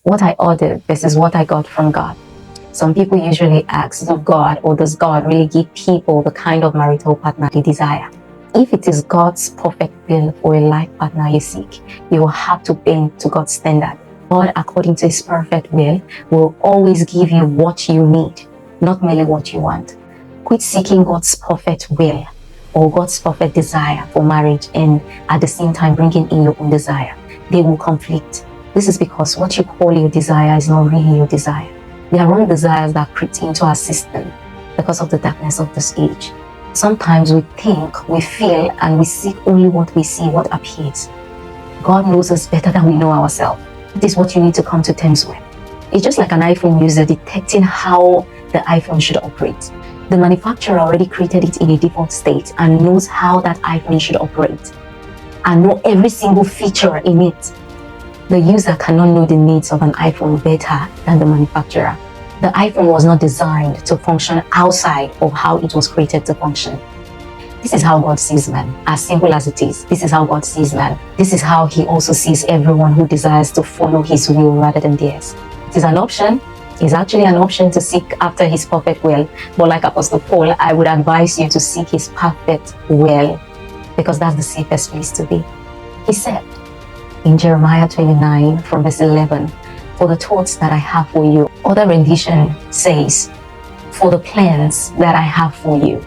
what I ordered versus what I got from God. Some people usually ask, does God or does God really give people the kind of marital partner they desire? If it is God's perfect will for a life partner you seek, you will have to bend to God's standard. God, according to His perfect will always give you what you need, not merely what you want. Quit seeking God's perfect will or God's perfect desire for marriage and at the same time bringing in your own desire. They will conflict. This is because what you call your desire is not really your desire. There are wrong desires that creep into our system because of the darkness of this age. Sometimes we think, we feel, and we seek only what we see, what appears. God knows us better than we know ourselves. This is what you need to come to terms with. It's just like an iPhone user detecting how the iPhone should operate. The manufacturer already created it in a default state and knows how that iPhone should operate and know every single feature in it. The user cannot know the needs of an iPhone better than the manufacturer. The iPhone was not designed to function outside of how it was created to function. This is how God sees man, as simple as it is. This is how God sees man. This is how He also sees everyone who desires to follow His will rather than theirs. It is an option. It's actually an option to seek after His perfect will. But like Apostle Paul, I would advise you to seek His perfect will because that's the safest place to be. He said in Jeremiah 29 from verse 11, for the thoughts that I have for you. Other rendition says, for the plans that I have for you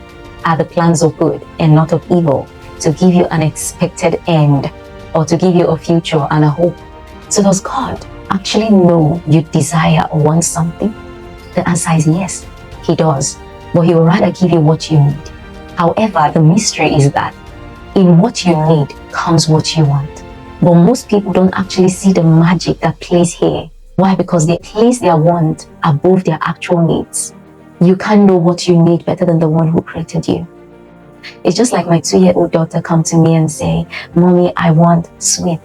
are the plans of good and not of evil, to give you an expected end or to give you a future and a hope. So does God actually know you desire or want something? The answer is yes, He does. But He will rather give you what you need. However, the mystery is that in what you need comes what you want. But most people don't actually see the magic that plays here. Why? Because they place their want above their actual needs. You can't know what you need better than the one who created you. It's just like my 2-year-old daughter come to me and say, Mommy, I want sweet.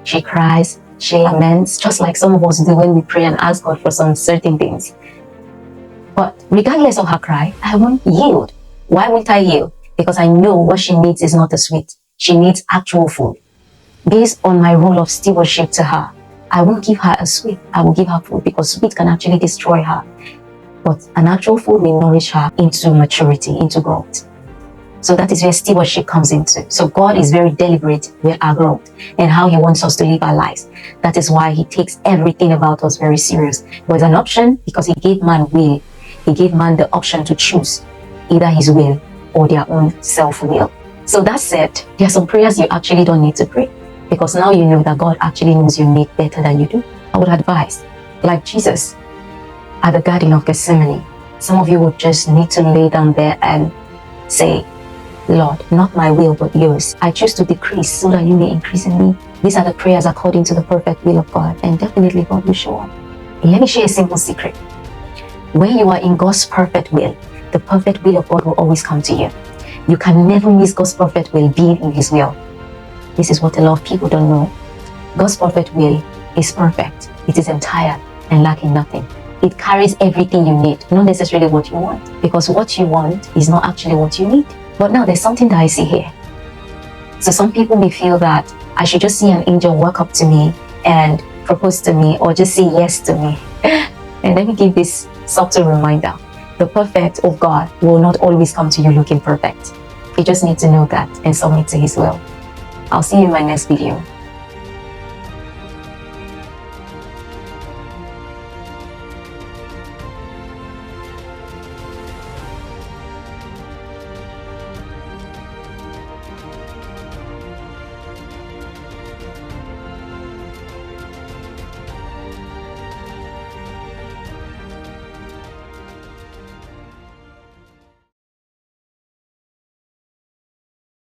She cries, she laments, just like some of us do when we pray and ask God for some certain things. But regardless of her cry, I won't yield. Why won't I yield? Because I know what she needs is not the sweet. She needs actual food. Based on my role of stewardship to her, I won't give her a sweet. I will give her food because sweet can actually destroy her. But an actual food will nourish her into maturity, into growth. So that is where stewardship comes into. So God is very deliberate with our growth and how He wants us to live our lives. That is why He takes everything about us very serious. But it's an option because He gave man will. He gave man the option to choose either his will or their own self-will. So that said, there are some prayers you actually don't need to pray because now you know that God actually knows your need better than you do. I would advise, like Jesus at the Garden of Gethsemane, some of you would just need to lay down there and say, Lord, not my will but yours. I choose to decrease so that you may increase in me. These are the prayers according to the perfect will of God, and definitely God will show up. Let me share a simple secret. When you are in God's perfect will, the perfect will of God will always come to you. You can never miss God's perfect will being in His will. This is what a lot of people don't know. God's perfect will is perfect. It is entire and lacking nothing. It carries everything you need, not necessarily what you want, because what you want is not actually what you need. But now there's something that I see here. So some people may feel that I should just see an angel walk up to me and propose to me or just say yes to me. And let me give this subtle reminder. The perfect of God will not always come to you looking perfect. You just need to know that and submit to His will. I'll see you in my next video.